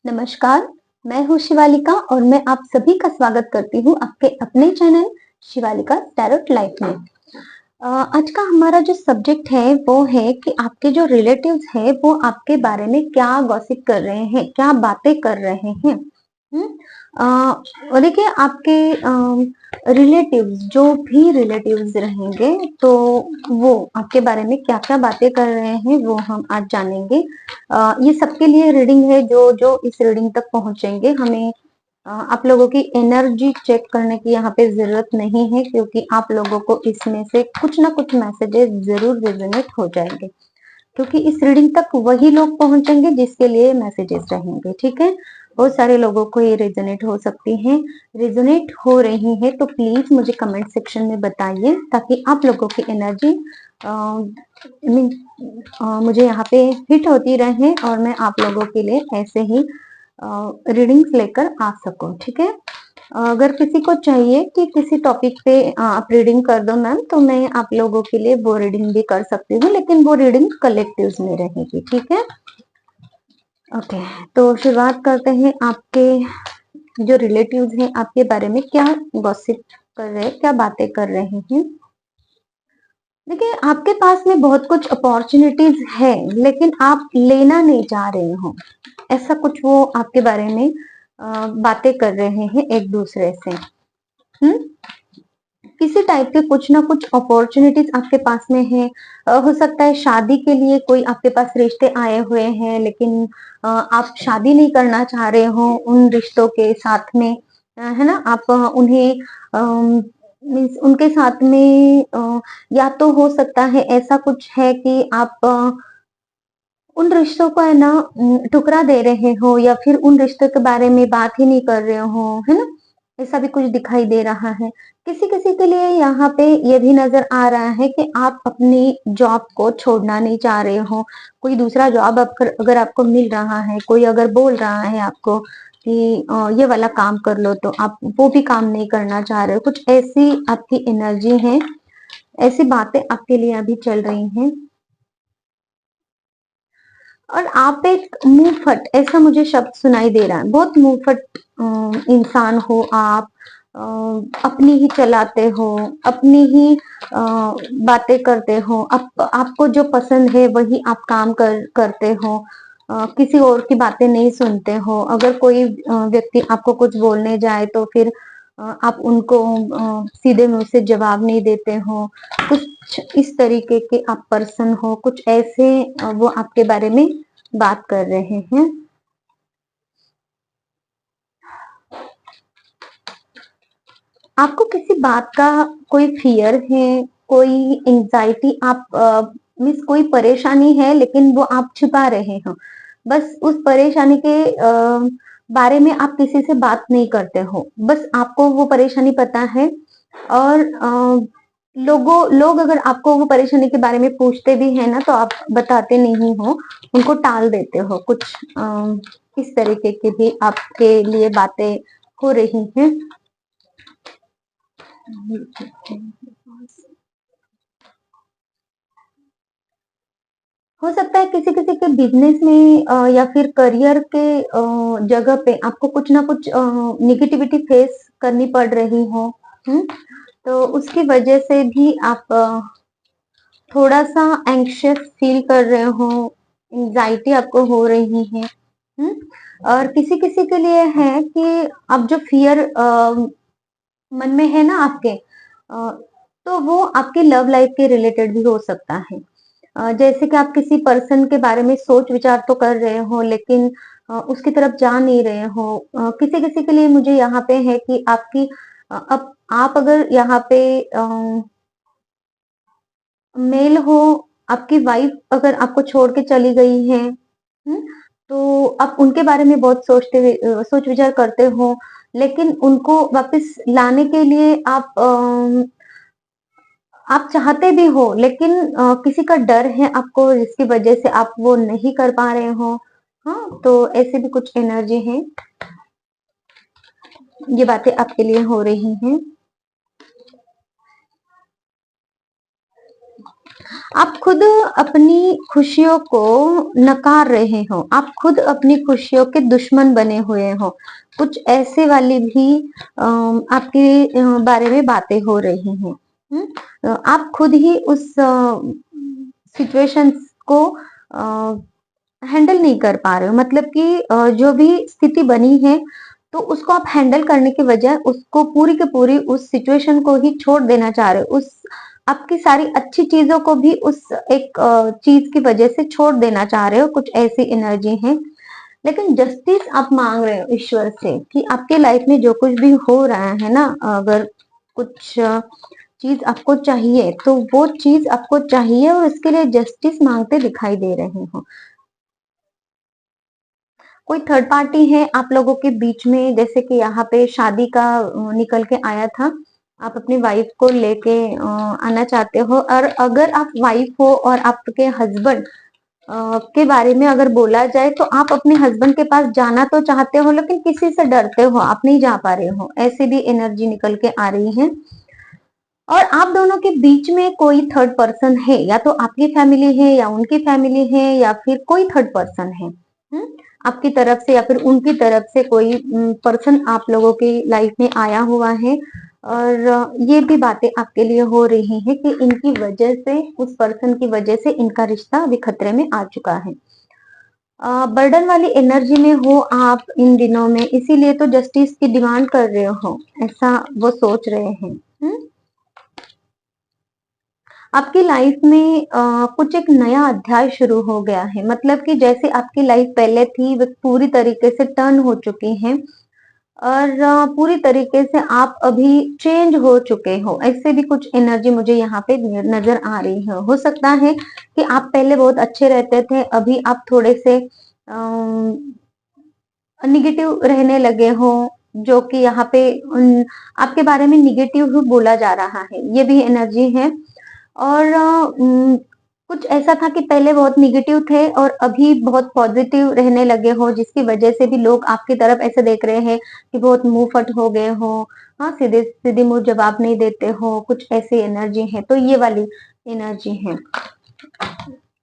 नमस्कार, मैं हूँ शिवालिका और मैं आप सभी का स्वागत करती हूँ आपके अपने चैनल शिवालिका टैरोट लाइफ में। आज का हमारा जो सब्जेक्ट है वो है कि आपके जो रिलेटिव्स हैं वो आपके बारे में क्या गॉसिप कर रहे हैं, क्या बातें कर रहे हैं। और देखिए आपके रिलेटिव्स जो भी रिलेटिव्स रहेंगे तो वो आपके बारे में क्या क्या बातें कर रहे हैं वो हम आज जानेंगे। ये सबके लिए रीडिंग है, जो जो इस रीडिंग तक पहुंचेंगे हमें आप लोगों की एनर्जी चेक करने की यहाँ पे जरूरत नहीं है, क्योंकि आप लोगों को इसमें से कुछ ना कुछ मैसेजेस जरूर रेजोनेट हो जाएंगे, क्योंकि इस रीडिंग तक वही लोग पहुंचेंगे जिसके लिए मैसेजेस रहेंगे। ठीक है, बहुत सारे लोगों को ये रेजोनेट हो सकती हैं, रेजोनेट हो रही है तो प्लीज मुझे कमेंट सेक्शन में बताइए, ताकि आप लोगों की एनर्जी मुझे यहाँ पे हिट होती रहे और मैं आप लोगों के लिए ऐसे ही रीडिंग्स लेकर आ सकूं। ठीक है, अगर किसी को चाहिए कि किसी टॉपिक पे आप रीडिंग कर दो मैम, तो मैं आप लोगों के लिए वो रीडिंग भी कर सकती हूँ, लेकिन वो रीडिंग कलेक्टिव्स में रहेगी। ठीक है, ओके। तो शुरुआत करते हैं। आपके जो रिलेटिव्स हैं आपके बारे में क्या गॉसिप कर रहे हैं, क्या बातें कर रहे हैं। देखिए, आपके पास में बहुत कुछ अपॉर्चुनिटीज है, लेकिन आप लेना नहीं चाह रहे हो, ऐसा कुछ वो आपके बारे में बातें कर रहे हैं एक दूसरे से। किसी टाइप के कुछ ना कुछ अपॉर्चुनिटीज आपके पास में है। हो सकता है शादी के लिए कोई आपके पास रिश्ते आए हुए हैं, लेकिन आप शादी नहीं करना चाह रहे हो उन रिश्तों के साथ में, है ना। आप उन्हें मीन्स उनके साथ में या तो हो सकता है ऐसा कुछ है कि आप उन रिश्तों को है ना ठुकरा दे रहे हो, या फिर उन रिश्तों के बारे में बात ही नहीं कर रहे हो, है ना। ऐसा भी कुछ दिखाई दे रहा है। किसी किसी के लिए यहाँ पे ये भी नजर आ रहा है कि आप अपनी जॉब को छोड़ना नहीं चाह रहे हो। कोई दूसरा जॉब अगर आपको मिल रहा है, कोई अगर बोल रहा है आपको कि ये वाला काम कर लो, तो आप वो भी काम नहीं करना चाह रहे हो। कुछ ऐसी आपकी एनर्जी है, ऐसी बातें आपके लिए अभी चल रही हैं। और आप एक मुंहफट, ऐसा मुझे शब्द सुनाई दे रहा है, बहुत मुंहफट इंसान हो आप। अपनी ही चलाते हो, अपनी ही बातें करते हो, आपको जो पसंद है वही आप काम करते हो। किसी और की बातें नहीं सुनते हो। अगर कोई व्यक्ति आपको कुछ बोलने जाए तो फिर आप उनको सीधे मुंह से जवाब नहीं देते हो। कुछ इस तरीके के आप पर्सन हो, कुछ ऐसे वो आपके बारे में बात कर रहे हैं। आपको किसी बात का कोई फियर है, कोई एंजाइटी, आप मीन्स कोई परेशानी है, लेकिन वो आप छिपा रहे हो। बस उस परेशानी के बारे में आप किसी से बात नहीं करते हो, बस आपको वो परेशानी पता है। और लोग अगर आपको वो परेशानी के बारे में पूछते भी है ना, तो आप बताते नहीं हो, उनको टाल देते हो। कुछ इस तरीके की भी आपके लिए बातें हो रही हैं। हो सकता है किसी किसी के बिजनेस में या फिर करियर के जगह पे आपको कुछ ना कुछ निगेटिविटी फेस करनी पड़ रही हो। हम्म, तो उसकी वजह से भी आप थोड़ा सा एंग्शियस फील कर रहे हो, एंजाइटी आपको हो रही है। और किसी किसी के लिए है कि अब जो फियर मन में है ना आपके, तो वो आपके लव लाइफ के रिलेटेड भी हो सकता है। जैसे कि आप किसी पर्सन के बारे में सोच विचार तो कर रहे हो, लेकिन उसकी तरफ जा नहीं रहे हो। किसी किसी के लिए मुझे यहाँ पे है कि आपकी अब आप अगर यहाँ पे मेल हो, आपकी वाइफ अगर आपको छोड़ के चली गई है, तो आप उनके बारे में बहुत सोचते हुए सोच विचार करते हो, लेकिन उनको वापस लाने के लिए आप चाहते भी हो, लेकिन किसी का डर है आपको, जिसकी वजह से आप वो नहीं कर पा रहे हो। हाँ, तो ऐसे भी कुछ एनर्जी है, ये बातें आपके लिए हो रही हैं। आप खुद अपनी खुशियों को नकार रहे हो, आप खुद अपनी खुशियों के दुश्मन बने हुए हो। कुछ ऐसे वाली भी आपके बारे में बातें हो रही हैं। आप खुद ही उस सिचुएशंस को हैंडल नहीं कर पा रहे हो, मतलब कि जो भी स्थिति बनी है तो उसको आप हैंडल करने के बजाय उसको पूरी के पूरी उस सिचुएशन को ही छोड़ देना चाह रहे हो। उस आपकी सारी अच्छी चीजों को भी उस एक चीज की वजह से छोड़ देना चाह रहे हो। कुछ ऐसी एनर्जी है, लेकिन जस्टिस आप मांग रहे हो ईश्वर से कि आपके लाइफ में जो कुछ भी हो रहा है ना, अगर कुछ चीज आपको चाहिए तो वो चीज आपको चाहिए और उसके लिए जस्टिस मांगते दिखाई दे रहे हो। कोई थर्ड पार्टी है आप लोगों के बीच में, जैसे कि यहाँ पे शादी का निकल के आया था। आप अपनी वाइफ को लेके आना चाहते हो, और अगर आप वाइफ हो और आपके हस्बैंड के बारे में अगर बोला जाए तो आप अपने हस्बैंड के पास जाना तो चाहते हो लेकिन किसी से डरते हो, आप नहीं जा पा रहे हो। ऐसे भी एनर्जी निकल के आ रही है। और आप दोनों के बीच में कोई थर्ड पर्सन है, या तो आपकी फैमिली है या उनकी फैमिली है या फिर कोई थर्ड पर्सन है। आपकी तरफ से या फिर उनकी तरफ से कोई पर्सन आप लोगों की लाइफ में आया हुआ है। और ये भी बातें आपके लिए हो रही है कि इनकी वजह से, उस पर्सन की वजह से इनका रिश्ता अभी खतरे में आ चुका है। बर्डन वाली एनर्जी में हो आप इन दिनों में, इसीलिए तो जस्टिस की डिमांड कर रहे हो, ऐसा वो सोच रहे हैं। आपकी लाइफ में कुछ एक नया अध्याय शुरू हो गया है, मतलब कि जैसे आपकी लाइफ पहले थी वो पूरी तरीके से टर्न हो चुकी है। और पूरी तरीके से आप अभी चेंज हो चुके हो, ऐसे भी कुछ एनर्जी मुझे यहाँ पे नजर आ रही है। हो सकता है कि आप पहले बहुत अच्छे रहते थे, अभी आप थोड़े से निगेटिव रहने लगे हो, जो कि यहाँ पे आपके बारे में निगेटिव ही बोला जा रहा है, ये भी एनर्जी है। और कुछ ऐसा था कि पहले बहुत निगेटिव थे और अभी बहुत पॉजिटिव रहने लगे हो, जिसकी वजह से भी लोग आपकी तरफ ऐसे देख रहे हैं कि बहुत मुंह फट हो गए हो। हाँ, सीधे सीधे मुंह जवाब नहीं देते हो, कुछ ऐसी एनर्जी है। तो ये वाली एनर्जी है,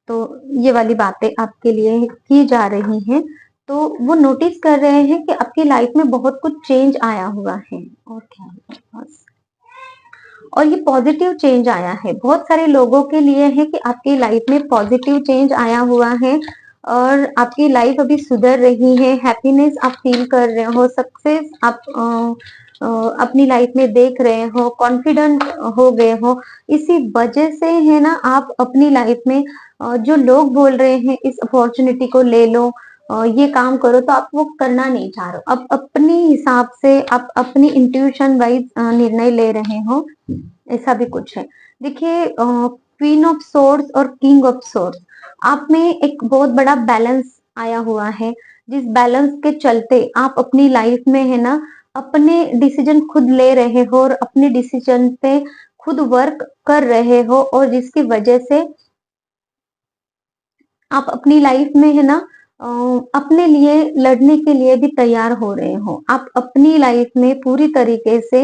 तो ये वाली बातें आपके लिए की जा रही हैं। तो वो नोटिस कर रहे हैं कि आपकी लाइफ में बहुत कुछ चेंज आया हुआ है। और क्या है बस, और ये पॉजिटिव चेंज आया है। बहुत सारे लोगों के लिए है कि आपकी लाइफ में पॉजिटिव चेंज आया हुआ है और आपकी लाइफ अभी सुधर रही है। हैप्पीनेस आप फील कर रहे हो, सक्सेस आप अपनी लाइफ में देख रहे हो, कॉन्फिडेंट हो गए हो। इसी वजह से है ना, आप अपनी लाइफ में जो लोग बोल रहे हैं इस अपॉर्चुनिटी को ले लो, ये काम करो, तो आप वो करना नहीं चाह रहे हो। आप अपने हिसाब से, आप अपनी इंट्यूशन वाइज निर्णय ले रहे हो, ऐसा भी कुछ है। देखिए, क्वीन ऑफ सोर्ड्स और किंग ऑफ सोर्ड्स, आप में एक बहुत बड़ा बैलेंस आया हुआ है, जिस बैलेंस के चलते आप अपनी लाइफ में है ना अपने डिसीजन खुद ले रहे हो और अपने डिसीजन पे खुद वर्क कर रहे हो, और जिसकी वजह से आप अपनी लाइफ में है ना अपने लिए लड़ने के लिए भी तैयार हो रहे हो। आप अपनी लाइफ में पूरी तरीके से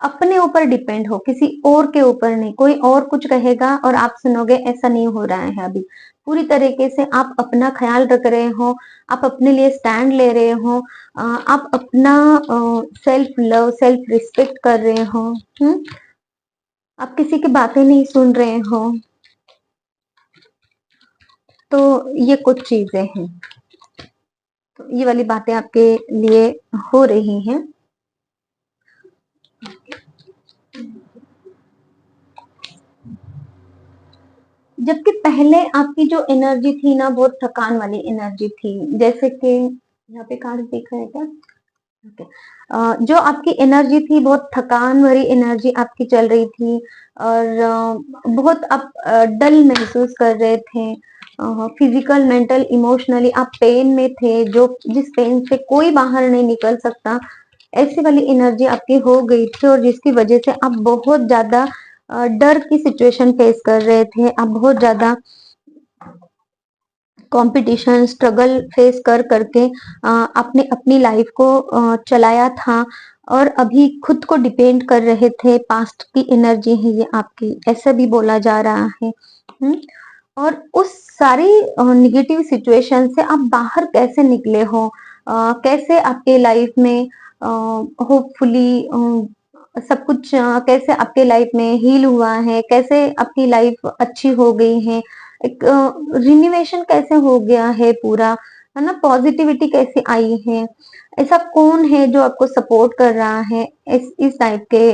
अपने ऊपर डिपेंड हो, किसी और के ऊपर नहीं। कोई और कुछ कहेगा और आप सुनोगे, ऐसा नहीं हो रहा है अभी। पूरी तरीके से आप अपना ख्याल रख रहे हो, आप अपने लिए स्टैंड ले रहे हो, आप अपना सेल्फ लव, सेल्फ रिस्पेक्ट कर रहे हो। आप किसी की बातें नहीं सुन रहे हो। तो ये कुछ चीजें हैं, तो ये वाली बातें आपके लिए हो रही हैं। जबकि पहले आपकी जो एनर्जी थी ना, बहुत थकान वाली एनर्जी थी। जैसे कि यहाँ पे कार्ड दिख रहा है क्या? जो आपकी एनर्जी थी, बहुत थकान भरी एनर्जी आपकी चल रही थी, और बहुत आप डल महसूस कर रहे थे। फिजिकल, मेंटल, इमोशनली आप पेन में थे, जो जिस पेन से कोई बाहर नहीं निकल सकता, ऐसी वाली एनर्जी आपकी हो गई थी। और जिसकी वजह से आप बहुत ज्यादा डर की सिचुएशन फेस कर रहे थे, आप बहुत ज्यादा कंपटीशन स्ट्रगल फेस कर करके आपने अपनी लाइफ को चलाया था और अभी खुद को डिपेंड कर रहे थे, पास्ट की एनर्जी है ये आपकी, ऐसा भी बोला जा रहा है। और उस सारी निगेटिव सिचुएशन से आप बाहर कैसे निकले हो, कैसे आपके लाइफ में होपफुली सब कुछ कैसे आपके लाइफ में हील हुआ है, कैसे आपकी लाइफ अच्छी हो गई है, एक रिन्यूएशन कैसे हो गया है पूरा, है ना, पॉजिटिविटी कैसे आई है, ऐसा कौन है जो आपको सपोर्ट कर रहा है, इस टाइप के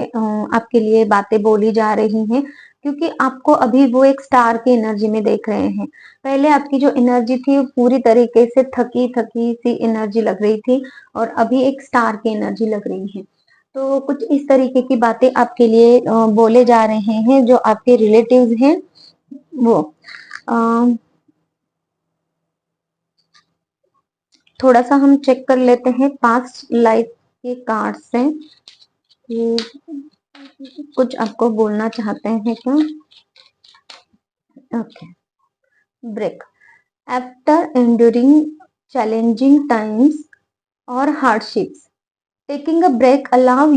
आपके लिए बातें बोली जा रही हैं, क्योंकि आपको अभी वो एक स्टार की एनर्जी में देख रहे हैं। पहले आपकी जो एनर्जी थी वो पूरी तरीके से थकी थकी सी एनर्जी लग रही थी और अभी एक स्टार की एनर्जी लग रही है। तो कुछ इस तरीके की बातें आपके लिए बोले जा रहे हैं जो आपके रिलेटिव्स हैं वो। थोड़ा सा हम चेक कर लेते हैं पास्ट लाइफ के कार्ड से, ये कुछ आपको बोलना चाहते हैं क्या? Okay, break. After enduring challenging times or hardships, taking a break allows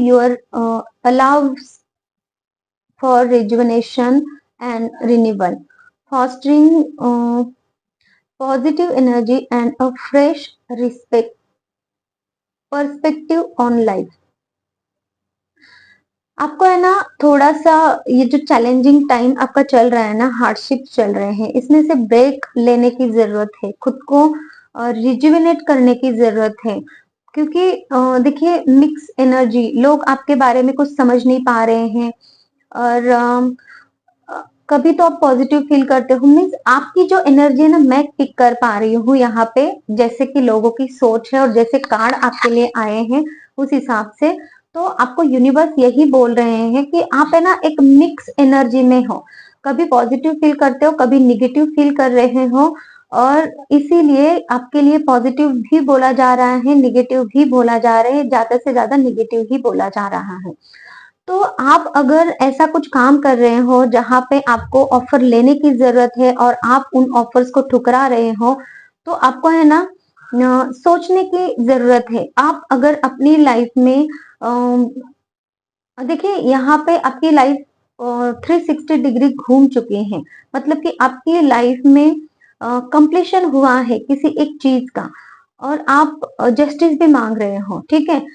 for rejuvenation and renewal, fostering positive energy and a fresh perspective on life. आपको है ना थोड़ा सा ये जो चैलेंजिंग टाइम आपका चल रहा है ना, हार्डशिप चल रहे हैं, इसमें से ब्रेक लेने की जरूरत है, खुद को रिजुविनेट करने की जरूरत है, क्योंकि देखिए मिक्स एनर्जी, लोग आपके बारे में कुछ समझ नहीं पा रहे हैं और कभी तो आप पॉजिटिव फील करते हो, मीन्स आपकी जो एनर्जी है ना मैं पिक कर पा रही हूँ यहाँ पे, जैसे कि लोगों की सोच है और जैसे कार्ड आपके लिए आए हैं उस हिसाब से, तो आपको यूनिवर्स यही बोल रहे हैं कि आप है ना एक मिक्स एनर्जी में हो, कभी पॉजिटिव फील करते हो, कभी निगेटिव फील कर रहे हो, और इसीलिए आपके लिए पॉजिटिव भी बोला जा रहा है, निगेटिव भी बोला जा रहा है, ज्यादा से ज्यादा निगेटिव ही बोला जा रहा है। तो आप अगर ऐसा कुछ काम कर रहे हो जहां पे आपको ऑफर लेने की जरूरत है और आप उन ऑफर्स को ठुकरा रहे हो, तो आपको है ना सोचने की जरूरत है। आप अगर अपनी लाइफ में देखिए यहाँ पे आपकी लाइफ 360 डिग्री घूम चुके हैं, मतलब कि आपकी लाइफ में कंप्लीशन हुआ है किसी एक चीज का और आप जस्टिस भी मांग रहे हो, ठीक है।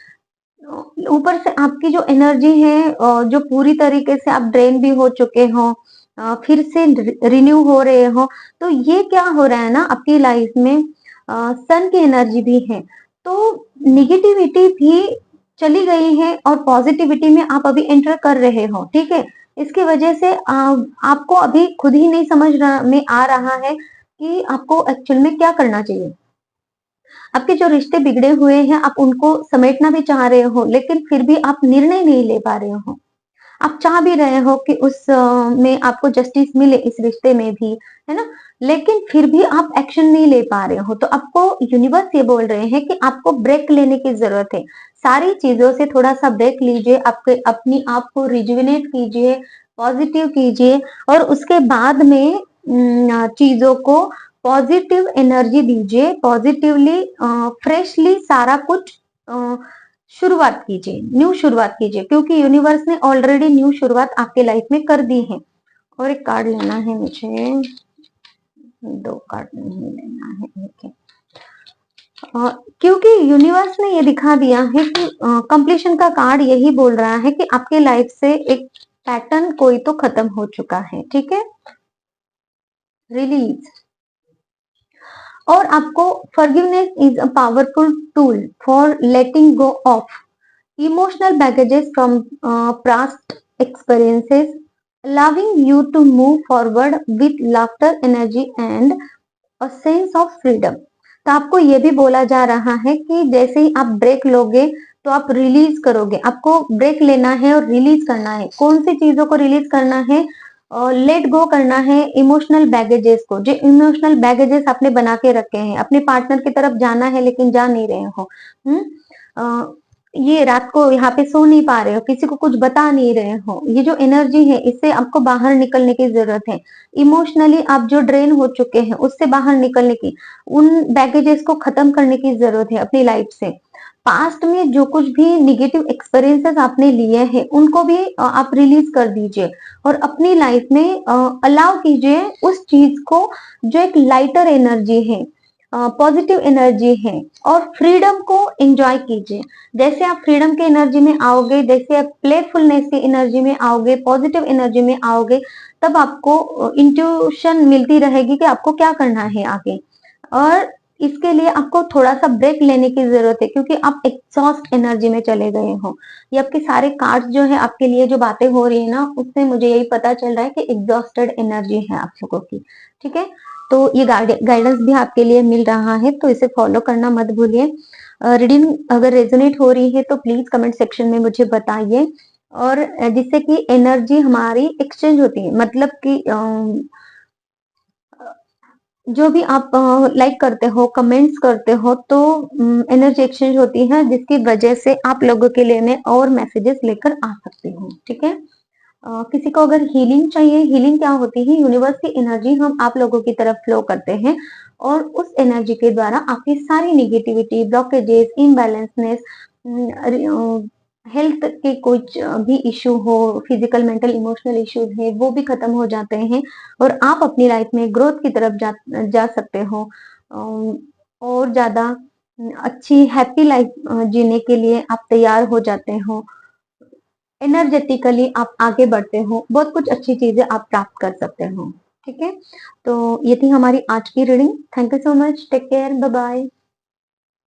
ऊपर से आपकी जो एनर्जी है जो पूरी तरीके से आप ड्रेन भी हो चुके हो, फिर से रिन्यू हो रहे हो, तो ये क्या हो रहा है ना आपकी लाइफ में सन की एनर्जी भी है, तो निगेटिविटी भी चली गई है और पॉजिटिविटी में आप अभी एंटर कर रहे हो, ठीक है। इसकी वजह से आपको अभी खुद ही नहीं समझ में आ रहा है कि आपको एक्चुअल में क्या करना चाहिए। आपके जो रिश्ते बिगड़े हुए हैं आप उनको समेटना भी चाह रहे हो, लेकिन फिर भी आप निर्णय नहीं ले पा रहे हो। आप चाह भी रहे हो कि उस में आपको जस्टिस मिले, इस रिश्ते में भी, है ना, लेकिन फिर भी आप एक्शन नहीं ले पा रहे हो। तो आपको यूनिवर्स ये बोल रहे हैं कि आपको ब्रेक लेने की जरूरत है, सारी चीजों से थोड़ा सा ब्रेक लीजिए, आपके अपनी आप को रिजुविनेट कीजिए, पॉजिटिव कीजिए और उसके बाद में चीजों को पॉजिटिव एनर्जी दीजिए, पॉजिटिवली फ्रेशली सारा कुछ शुरुआत कीजिए, न्यू शुरुआत कीजिए, क्योंकि यूनिवर्स ने ऑलरेडी न्यू शुरुआत आपके लाइफ में कर दी है। और एक कार्ड लेना है मुझे, 2 कार्ड नहीं लेना है, ओके। क्योंकि यूनिवर्स ने ये दिखा दिया है कि कंप्लीशन का कार्ड यही बोल रहा है कि आपके लाइफ से एक पैटर्न कोई तो खत्म हो चुका है, ठीक है, रिलीज। और आपको forgiveness is a powerful tool for letting go of emotional baggages from past experiences, allowing you to move forward with laughter, energy and a sense of freedom। तो आपको ये भी बोला जा रहा है कि जैसे ही आप ब्रेक लोगे तो आप रिलीज करोगे, आपको ब्रेक लेना है और रिलीज करना है। कौन सी चीजों को रिलीज करना है? लेट गो करना है इमोशनल बैगेजेस को, जो इमोशनल बैगेजेस आपने बना के रखे हैं, अपने पार्टनर की तरफ जाना है लेकिन जा नहीं रहे हो। ये रात को यहाँ पे सो नहीं पा रहे हो, किसी को कुछ बता नहीं रहे हो, ये जो एनर्जी है इससे आपको बाहर निकलने की जरूरत है। इमोशनली आप जो ड्रेन हो चुके हैं उससे बाहर निकलने की, उन बैगेजेस को खत्म करने की जरूरत है अपनी लाइफ से। पास्ट में जो कुछ भी निगेटिव एक्सपीरियंसेस आपने लिए हैं उनको भी आप रिलीज कर दीजिए और अपनी लाइफ में अलाउ कीजिए उस चीज को जो एक लाइटर एनर्जी है, पॉजिटिव एनर्जी है, और फ्रीडम को एंजॉय कीजिए। जैसे आप फ्रीडम के एनर्जी में आओगे, जैसे आप प्लेफुलनेस की एनर्जी में आओगे, पॉजिटिव एनर्जी में आओगे, तब आपको इंट्यूशन मिलती रहेगी कि आपको क्या करना है आगे। और इसके लिए आपको थोड़ा सा ब्रेक लेने की जरूरत है क्योंकि आप एग्जॉस्ट एनर्जी में चले गए हो। ये आपके सारे कार्ड्स जो है आपके लिए जो बातें हो रही है ना, उससे मुझे यही पता चल रहा है कि एग्जॉस्टेड एनर्जी है आप लोगों की। ठीक है, तो ये गाइडेंस भी आपके लिए मिल रहा है, तो इसे फॉलो करना मत भूलिए। रीडिंग अगर रेजोनेट हो रही है तो प्लीज कमेंट सेक्शन में मुझे बताइए, और जिससे कि एनर्जी हमारी एक्सचेंज होती है, मतलब कि जो भी आप लाइक करते हो, कमेंट्स करते हो, तो एनर्जी एक्सचेंज होती है, जिसकी वजह से आप लोगों के लिए मैं और मैसेजेस लेकर आ सकती हूँ। ठीक है, किसी को अगर हीलिंग चाहिए, हीलिंग क्या होती है, यूनिवर्स की एनर्जी हम आप लोगों की तरफ फ्लो करते हैं और उस एनर्जी के द्वारा आपकी सारी निगेटिविटी, ब्लॉकेजेस, इम्बैलेंसनेस, हेल्थ के कुछ भी इशू हो, फिजिकल, मेंटल, इमोशनल इश्यूज है, वो भी खत्म हो जाते हैं और आप अपनी लाइफ में ग्रोथ की तरफ जा सकते हो। और ज्यादा अच्छी हैप्पी लाइफ जीने के लिए आप तैयार हो जाते हो। एनर्जेटिकली आप आगे बढ़ते हो, बहुत कुछ अच्छी चीजें आप प्राप्त कर सकते हो। ठीक है, तो ये थी हमारी आज की reading. Thank you so much, take care, bye bye.